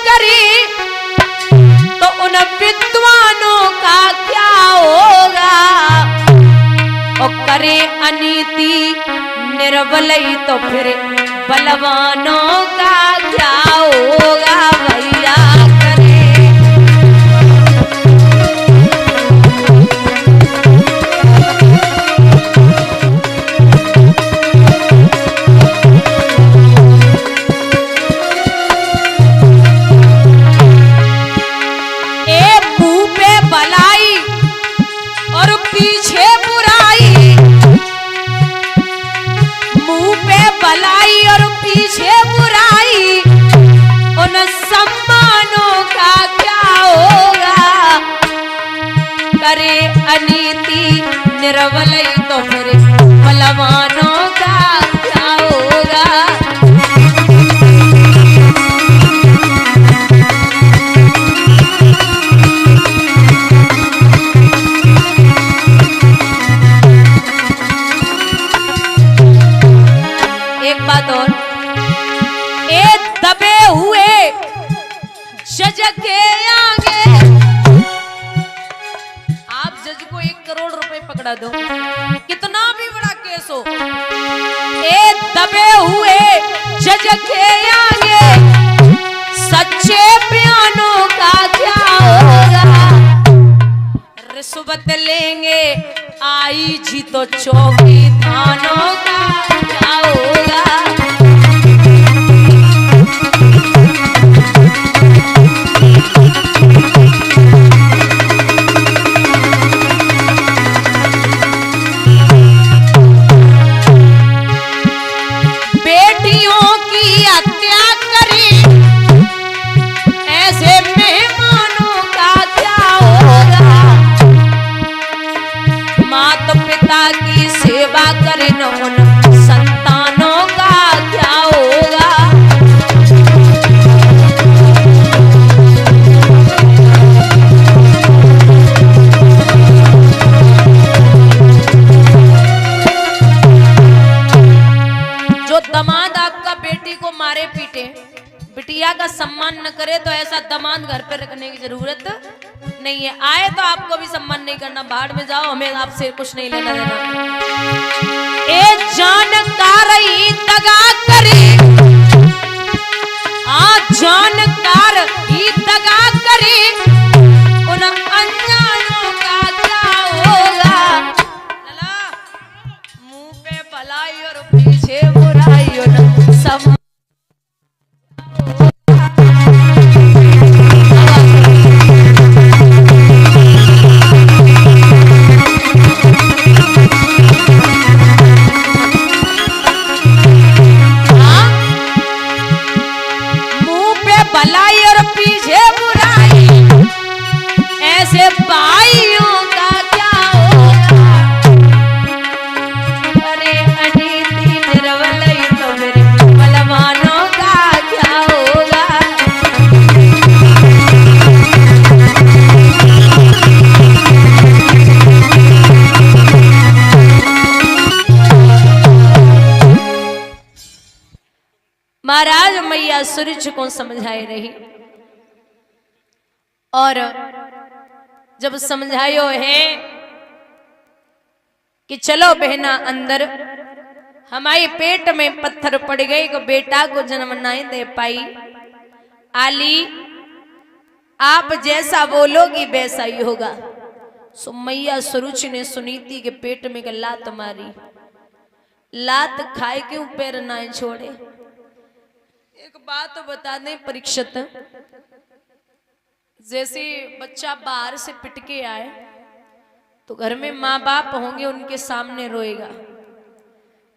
करी तो उन विद्वानों का क्या होगा। और करे अनीति निर्बलई तो फिर बलवानों का क्या होगा भैया। निर्बलई तो फिर बलवानों का क्या होगा। एक बात और, ए दबे हुए जज के आगे आप जज को 1 करोड़ रुपए पकड़ा दो, कितना भी बड़ा केस हो, ए दबे हुए जज के आगे सच्चे बयानों का क्या होगा। रिश्वत लेंगे आई जी तो चौकी थानों का क्या होगा। संतानों का क्या होगा। जो दामाद आपका बेटी को मारे पीटे, बिटिया का सम्मान न करे तो ऐसा दामाद घर पे रखने की जरूरत नहीं है। आए तो आपको भी सम्मान नहीं करना, बाहर में जाओ, हमें आपसे कुछ नहीं लेना देना। ए जानकार ही दगा करी, जानकार ही दगा करी उन अनजानों का क्या होगा। मुंह पे भलाई और पीछे बुराई और सब महाराज मैया सूरज को समझाए रही और जब समझायो है कि चलो बहना अंदर, हमारे पेट में पत्थर पड़ गए को बेटा को जन्म नहीं दे पाई। आली आप जैसा बोलोगी वैसा ही होगा। सो मैया सुरुचि ने सुनीति के पेट में लात मारी, लात खाए के पैर ना छोड़े। एक बात तो बता दें परीक्षित, जैसे बच्चा बाहर से पिटके आए तो घर में माँ बाप होंगे, उनके सामने रोएगा।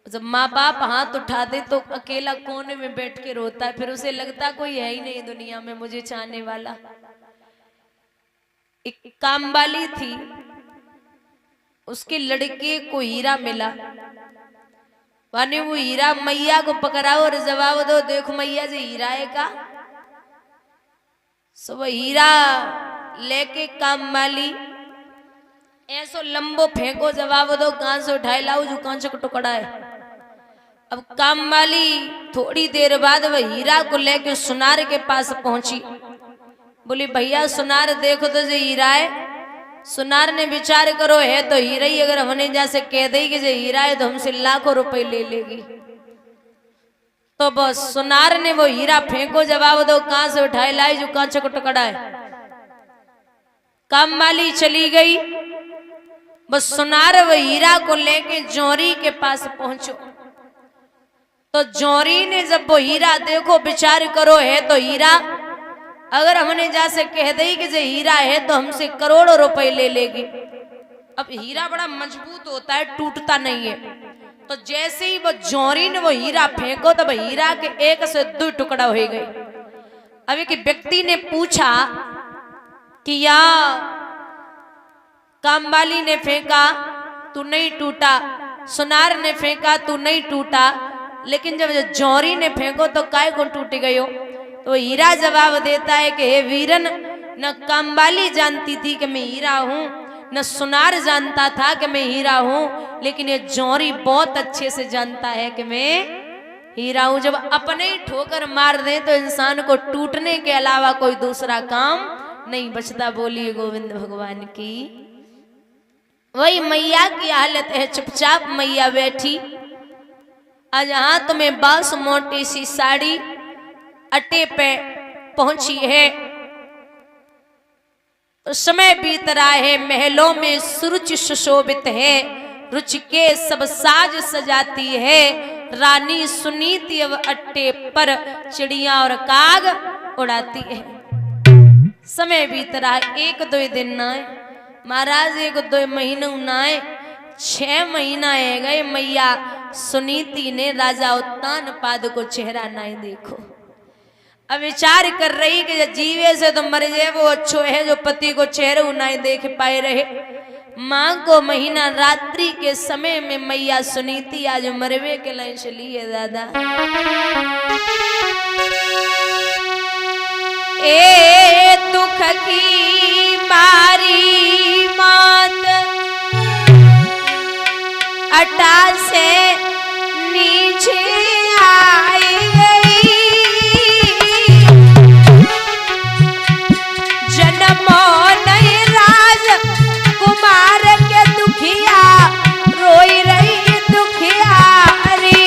जब माँ बाप हाथ उठा दे तो अकेला कोने में बैठ के रोता है, फिर उसे लगता कोई है ही नहीं दुनिया में मुझे चाहने वाला। एक काम वाली थी, उसके लड़के को हीरा मिला, वाने वो हीरा मैया को पकड़ाओ और जवाब दो, देखो मैया जी हीरा है का। सो वो हीरा लेके काम वाली ऐसो लंबो फेंको, जवाब दो कहां से उठाए लाओ जो कांच का टुकड़ा है। अब काम वाली थोड़ी देर बाद वह हीरा को लेकर सुनार के पास पहुंची। बोली भैया सुनार देखो तो जो हीरा है। सुनार ने विचार करो है तो हीरा ही, अगर हमने जैसे कह दे कि जो हीरा है तो हमसे लाखों रुपए ले लेगी। तो बस सुनार ने वो हीरा फेंको, जवाब दो कहां से उठाए लाई जो कांच को टुकड़ा है। काम वाली चली गई। बस सुनार वो हीरा को लेके जौहरी के पास पहुंचो। तो जौहरी ने जब वो हीरा देखो, विचार करो है तो हीरा, अगर हमने जैसे कह दे कि जो हीरा है तो हमसे करोड़ों रुपए ले लेगी। अब हीरा बड़ा मजबूत होता है, टूटता नहीं है। तो जैसे ही वो जौहरी ने वो हीरा फेंको तो हीरा के एक से दो टुकड़ा हो गए। अब एक व्यक्ति ने पूछा कि या कामवाली ने फेंका तू नहीं टूटा, सुनार ने फेंका तू नहीं टूटा, लेकिन जब जौहरी ने फेंको तो काय को टूट गयो। तो हीरा जवाब देता है कि हे वीरन, न कामवाली जानती थी कि मैं हीरा हूं, न सुनार जानता था कि मैं हीरा हूं, लेकिन ये जौहरी बहुत अच्छे से जानता है कि मैं हीरा हूं। जब अपने ही ठोकर मार दे तो इंसान को टूटने के अलावा कोई दूसरा काम नहीं बचता। बोलिए गोविंद भगवान की। वही मैया की हालत है, चुपचाप मैया बैठी। आज यहां तुम्हें बास मोटी सी साड़ी अटे पे पहुंची है। तो समय बीत रहा है, महलों में सुरुचि सुशोभित है, रुचि के सब साज सजाती है, रानी सुनीति अब अट्टे पर चिड़िया और काग उड़ाती है। समय बीत रहा है, एक दो दिन ना है महाराज, एक दो महीने ना है, 6 महीना है गए। मैया सुनीति ने राजा उत्तानपाद को चेहरा नहीं देखो। अब विचार कर रही कि जीवे से तो मर जाए वो अच्छो है, जो पति को चेहरा नहीं देख पाए रहे। माँ को महीना रात्रि के समय में मैया सुनीति आज मरवे के लाइन चली है। दादा ए दुख की मारी मात अटा से नीचे आई गई, जन्मो नहीं राज कुमार के दुखिया, रोई रही दुखियारी।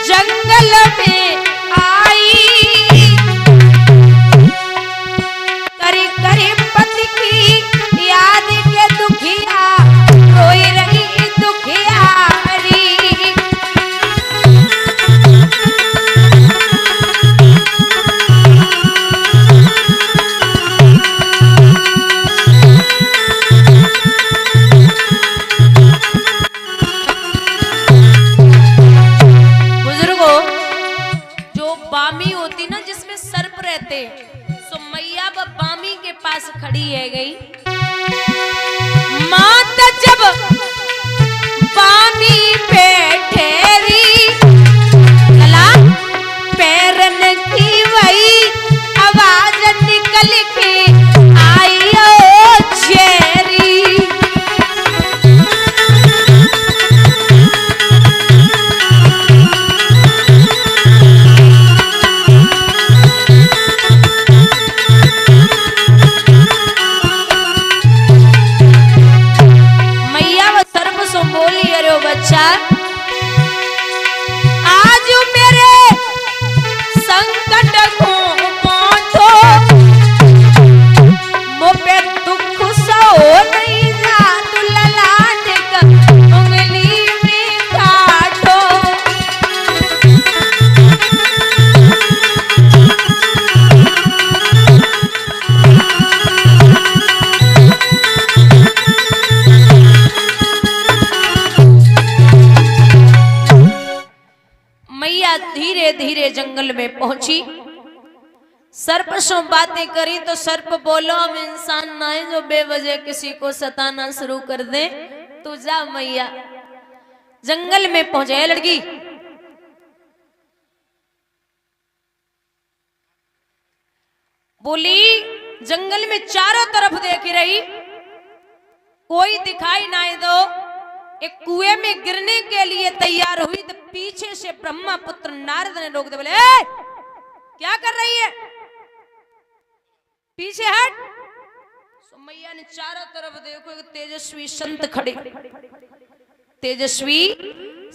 जंगल में आई करी करी पति की याद के दुखिया, रोई रही दुखियारी। बामी होती ना जिसमें सर्प रहते, सो मैया बामी के पास खड़ी है गई। माता जब बामी पे ठहरी, चला पैरन की वही आवाज निकल के आई ओ चेरी। आज मेरे संकट को बांधो, मुझे दुख सो नहीं जात ललाट का उंगली में काटो। मैया धीरे धीरे जंगल में पहुंची। सर्प सो बातें करी तो सर्प बोलो हम इंसान ना है जो बेवजह किसी को सताना शुरू कर दे। तू जा मैया। जंगल में पहुंचे लड़की, बोली जंगल में चारों तरफ देख रही, कोई दिखाई ना दो। एक कुएं में गिरने के लिए तैयार हुई तो पीछे से ब्रह्मा पुत्र नारद ने रोक दिया, बोले ए, क्या कर रही है, पीछे हट। मैया ने चारों तरफ देखो, एक तेजस्वी संत खड़े, तेजस्वी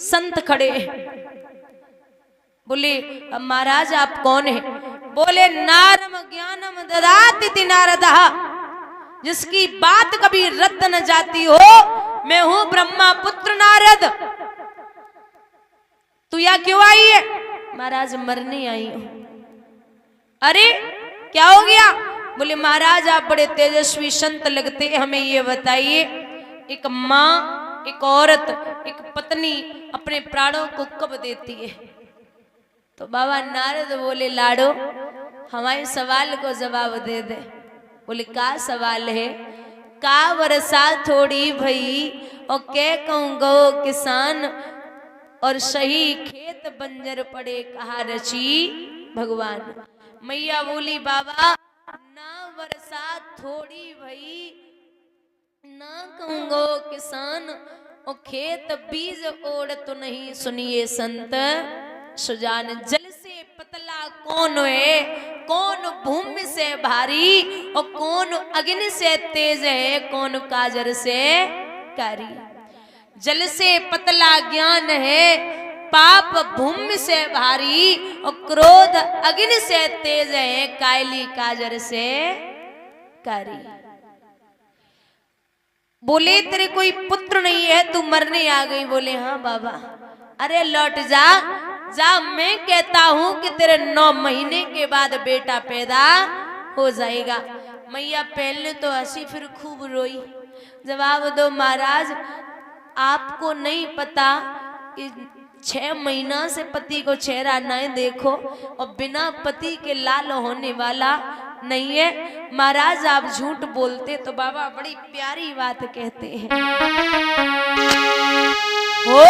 संत खड़े। बोले महाराज आप कौन है? बोले नारम ज्ञानम ददाति नारदः, जिसकी बात कभी रद्द न जाती हो, मैं हूं ब्रह्मा पुत्र नारद। तू यहाँ क्यों आई है? महाराज मरने आई हूं। अरे क्या हो गया? बोले महाराज आप बड़े तेजस्वी संत लगते हैं, हमें ये बताइए एक माँ, एक औरत, एक पत्नी अपने प्राणों को कब देती है? तो बाबा नारद बोले लाडो हमारे सवाल को जवाब दे दे। बोले का सवाल है? का वर्षा थोड़ी भई और के कहूँ गो किसान, और सही खेत बंजर पड़े कहा रची भगवान। मैया बोली बाबा ना वर्षा थोड़ी भई, ना कहूँ गो किसान, और खेत बीज ओढ़ तो नहीं। सुनिए संत सुजान, जल से पतला कौन है, कौन भूमि से भारी, और कौन अग्नि से तेज है, कौन काजर से कारी। जल से पतला ज्ञान है, पाप भूमि से भारी, और क्रोध अग्नि से तेज है, कायली काजर से कारी। बोले तेरे कोई पुत्र नहीं है, तू मरने आ गई? बोले हाँ बाबा। अरे लौट जा, जा, मैं कहता हूं कि तेरे 9 महीने के बाद बेटा पैदा हो जाएगा। मैया पहले तो हंसी फिर खूब रोई। जवाब दो महाराज, आपको नहीं पता कि 6 महीना से पति को चेहरा नहीं देखो और बिना पति के लाल होने वाला नहीं है। महाराज आप झूठ बोलते। तो बाबा बड़ी प्यारी बात कहते हैं, हो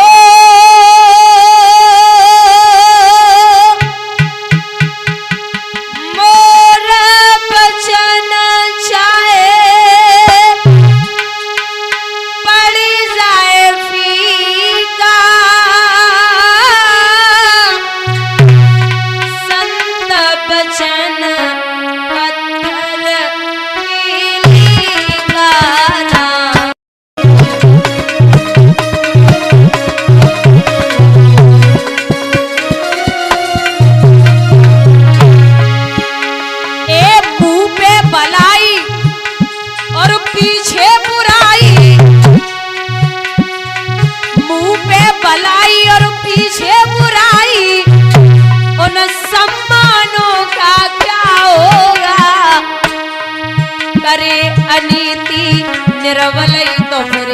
निर्बल तो फिर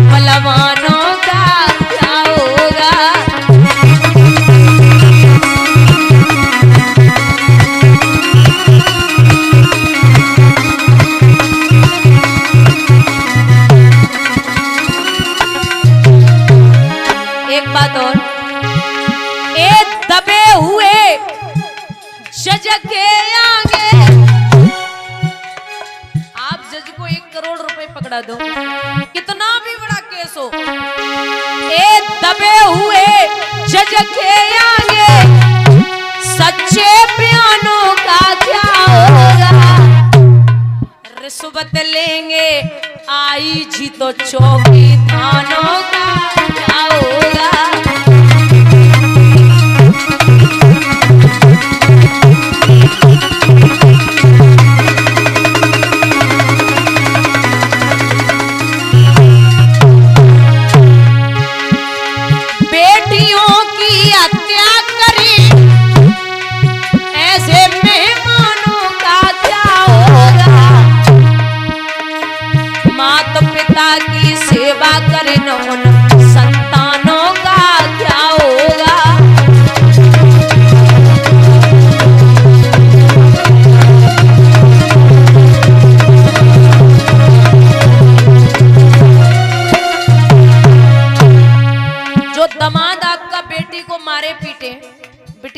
बलवानों का क्या होगा। एक बात और, एक दबे हुए जज के आगे पकड़ा दो, कितना भी बड़ा केस हो, ए दबे हुए जज के आगे सच्चे बयानों का क्या होगा। रिश्वत लेंगे आई जी तो चौकी थानों का क्या होगा। की सेवा करें उन संतानों का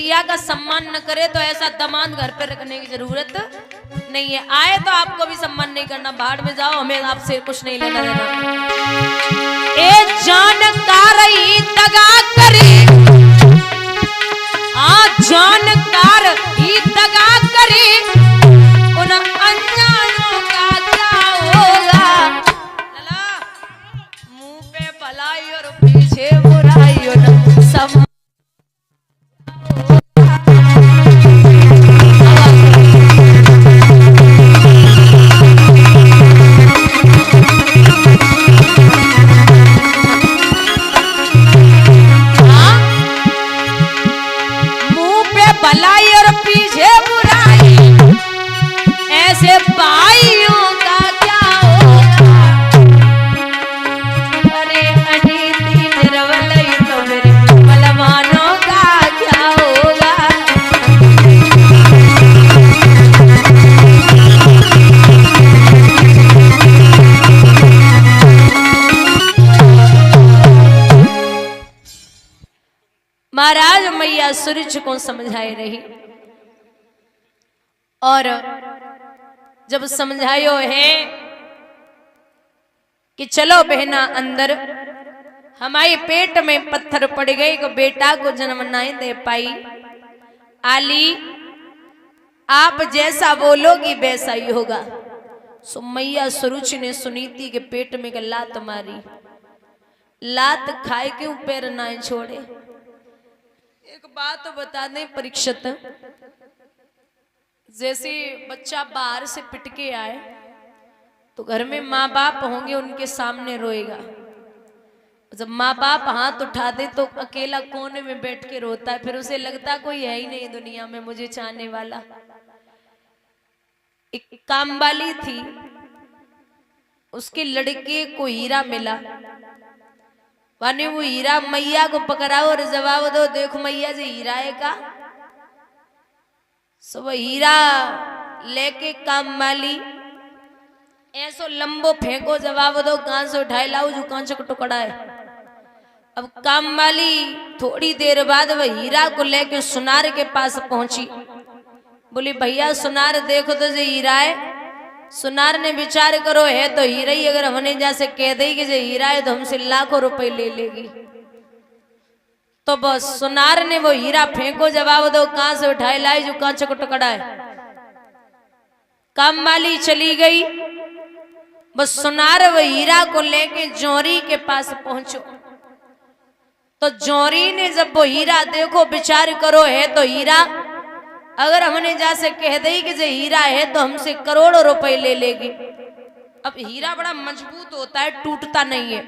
बिटिया का सम्मान न करे तो ऐसा दामाद घर पे रखने की जरूरत नहीं है। आए तो आपको भी सम्मान नहीं करना, बाहर में जाओ, हमें आपसे कुछ नहीं लेना देना। ए जानकार ही दगा करे, जानकार ही दगा करे, उन अनजानों का क्या होगा। मुंह पे भलाई और पीछे बुराई और सब महाराज मैया सूरज को समझाए रही और जब समझायो है कि चलो बहना अंदर, हमारे पेट में पत्थर पड़ गए को बेटा को जन्म नहीं दे पाई। आली आप जैसा बोलोगी वैसा ही होगा। सो मैया सुरुचि ने सुनीति के पेट में का लात मारी। लात खाए क्यों पैर ना छोड़े। एक बात तो बता दें परीक्षित, जैसे बच्चा बाहर से पिटके आए तो घर में माँ बाप होंगे, उनके सामने रोएगा। जब माँ बाप हाथ उठा दे तो अकेला कोने में बैठ के रोता है, फिर उसे लगता कोई है ही नहीं दुनिया में मुझे चाहने वाला। एक कामवाली थी, उसके लड़के को हीरा मिला, वाने वो हीरा मैया को पकड़ाओ और जवाब दो, देखो मैया जी हीरा है का। सो वो हीरा लेके कामवाली ऐसो लंबो फेंको, जवाब दो कहां से उठाए लाओ जो कांच का टुकड़ा है। अब कामवाली थोड़ी देर बाद वह हीरा को लेके सुनार के पास पहुंची। बोली भैया सुनार देखो तो जो हीरा है। सुनार ने विचार करो है तो हीरा ही, अगर हमने जैसे कह दे कि जो हीरा है तो हमसे लाखों रुपए ले लेगी। तो बस सुनार ने वो हीरा फेंको, जवाब दो कहां से उठाए लाई जो कांच का टुकड़ा है। कामवाली चली गई। बस सुनार वो हीरा को लेके जौहरी के पास पहुंचो तो जौहरी ने जब वो हीरा देखो, विचार करो है तो हीरा, अगर हमने जैसे कह दे कि जो हीरा है तो हमसे करोड़ों रुपए ले लेगी। अब हीरा बड़ा मजबूत होता है, टूटता नहीं है।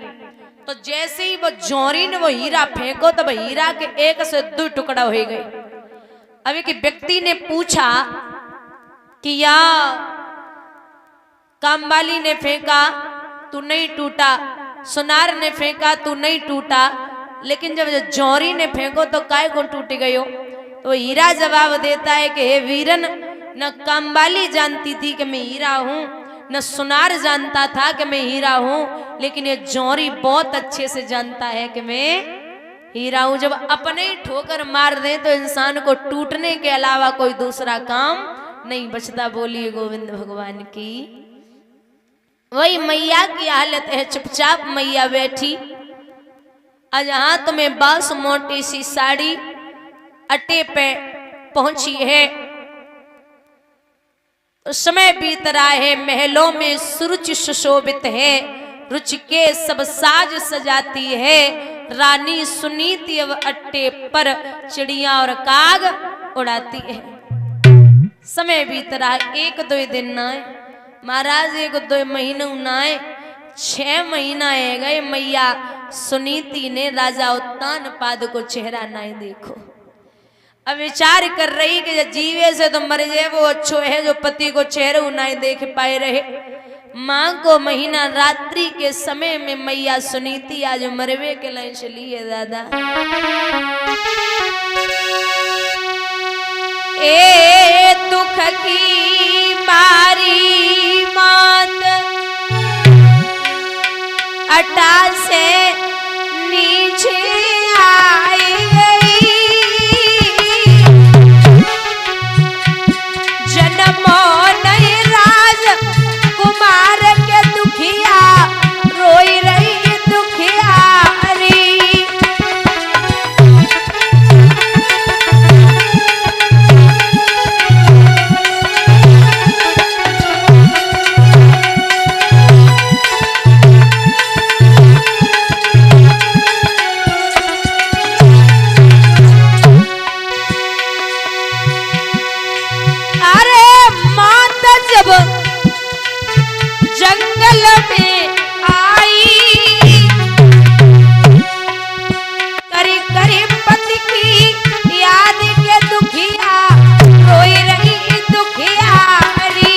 तो जैसे ही वो जौहरी ने वो हीरा फेंको तब हीरा के एक से दो टुकड़ा हो गए। अब एक व्यक्ति ने पूछा कि या कामवाली ने फेंका तू नहीं टूटा, सुनार ने फेंका तू नहीं टूटा, लेकिन जब जौहरी ने फेंको तो काय को टूट गयो। तो हीरा जवाब देता है कि हे वीरन, न कामवाली जानती थी कि मैं हीरा हूं, न सुनार जानता था कि मैं हीरा हूं, लेकिन ये जौहरी बहुत अच्छे से जानता है कि मैं हीरा हूं। जब अपने ही ठोकर मार दे तो इंसान को टूटने के अलावा कोई दूसरा काम नहीं बचता। बोलिए गोविंद भगवान की। वही मैया की हालत है, चुपचाप मैया बैठी। आज हाथ में बास मोटी सी साड़ी अटे पे पहुंची है। समय बीत रहा है, महलों में सुरुचि सुशोभित है, रुचि के सब साज सजाती है। रानी सुनीति अब अट्टे पर चिड़िया और काग उड़ाती है। समय बीत रहा, एक दो दिन ना आए महाराज, एक दो महीने ना आए, 6 महीना है गए। मैया सुनीति ने राजा उत्तानपाद को चेहरा नहीं देखो। अब विचार कर रही कि जीवे से तो मर जाए वो अच्छो है जो पति को चेहरा नहीं देख पाए रहे। मां को महीना रात्रि के समय में मैया सुनीति आज मरवे के लाइन चली है। दादा ए दुख की मारी मात अटा से नीचे आई गई। जंगल में आई, करी करी पति की याद के दुखिया, रोई रही दुखियारी।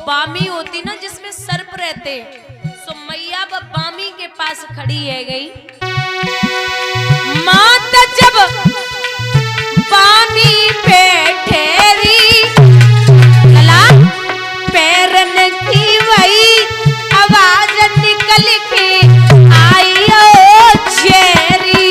बामी होती ना जिसमें सर्प रहते, सो मैया व बामी के पास खड़ी है गई। माता जब बामी पे ठहरी, लला पैरन की वही आवाज निकल के आई ओ चेरी।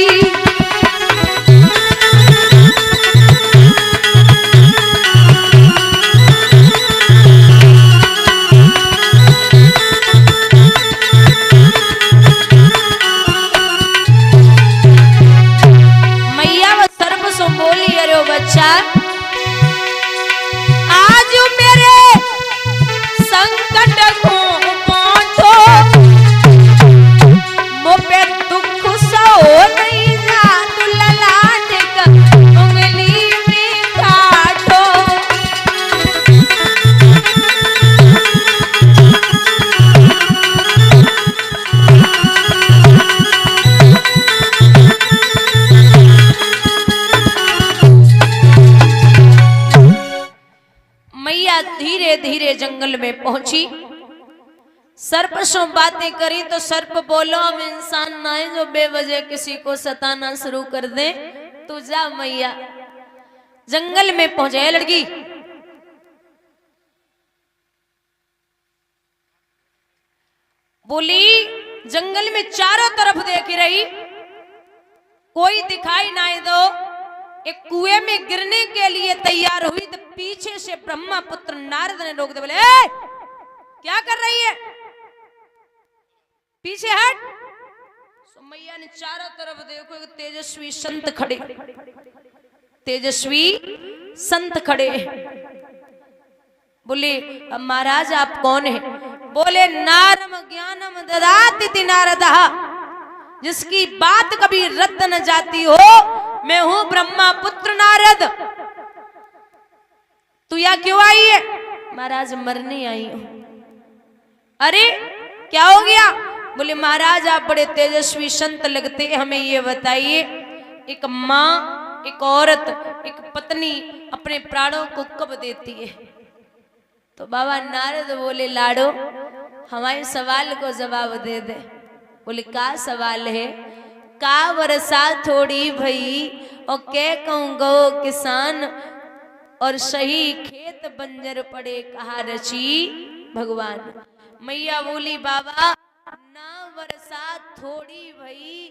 बच्चा आज मेरे संकट को बांटो, मुझे दुख सो नहीं जा, तू ललाट का उंगली में काटो। मैया धीरे धीरे जंगल में पहुंची, सर्प से बातें करी तो सर्प बोलो हम इंसान ना है जो बेवजह किसी को सताना शुरू कर दे, तू जा मैया। जंगल में पहुंचे लड़की, बोली जंगल में चारों तरफ देख रही, कोई दिखाई ना दो। एक कुएं में गिरने के लिए तैयार हुई तो पीछे से ब्रह्मा पुत्र नारद ने रोक दिया, बोले ए, क्या कर रही है, पीछे हट। मैया ने चारों तरफ देखो, एक तेजस्वी संत खड़े, तेजस्वी संत खड़े। बोले महाराज आप कौन है? बोले नारम ज्ञानम ददाति नारदः, जिसकी बात कभी रद्द न जाती हो, मैं हूं ब्रह्मा पुत्र नारद। तू यहाँ क्यों आई है? महाराज मरने आई हूं। अरे क्या हो गया? बोले महाराज आप बड़े तेजस्वी संत लगते हैं, हमें ये बताइए, एक माँ, एक औरत, एक पत्नी अपने प्राणों को कब देती है? तो बाबा नारद बोले लाडो हमारे सवाल को जवाब दे दे। बोले का सवाल है? का वर्षा थोड़ी भई और के कहूँ गो किसान, और सही खेत बंजर पड़े कहा रची भगवान। मैया बोली बाबा ना वर्षा थोड़ी भई,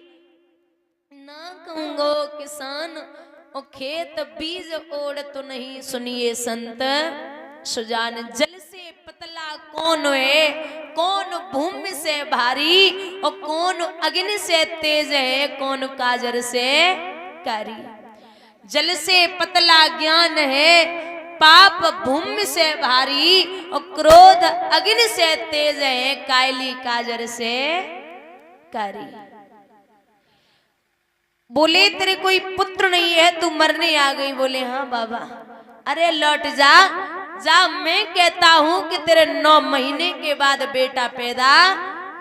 ना कहूँ गो किसान, और खेत बीज ओढ़ तो नहीं, सुनिए संत सुजान। जल से पतला कौन है, कौन भूमि से भारी, और कौन अग्नि से तेज है, कौन काजर से कारी। जल से पतला ज्ञान है, पाप भूमि से भारी, और क्रोध अग्नि से तेज है, कायली काजर से कारी। बोले तेरे कोई पुत्र नहीं है, तू मरने आ गई? बोले हाँ बाबा। अरे लौट जा, जा, मैं कहता हूं कि तेरे 9 महीने के बाद बेटा पैदा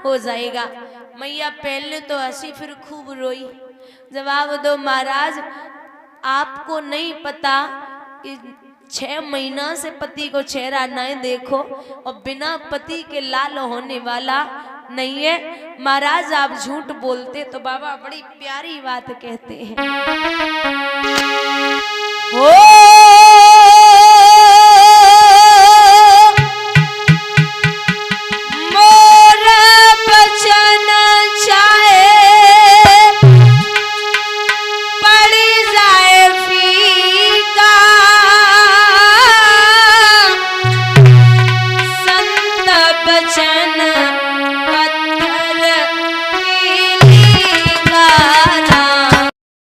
हो जाएगा। मैया पहले तो हंसी फिर खूब रोई। जवाब दो महाराज, आपको नहीं पता कि 6 महीना से पति को चेहरा नहीं देखो, और बिना पति के लाल होने वाला नहीं है। महाराज आप झूठ बोलते। तो बाबा बड़ी प्यारी बात कहते हैं, हो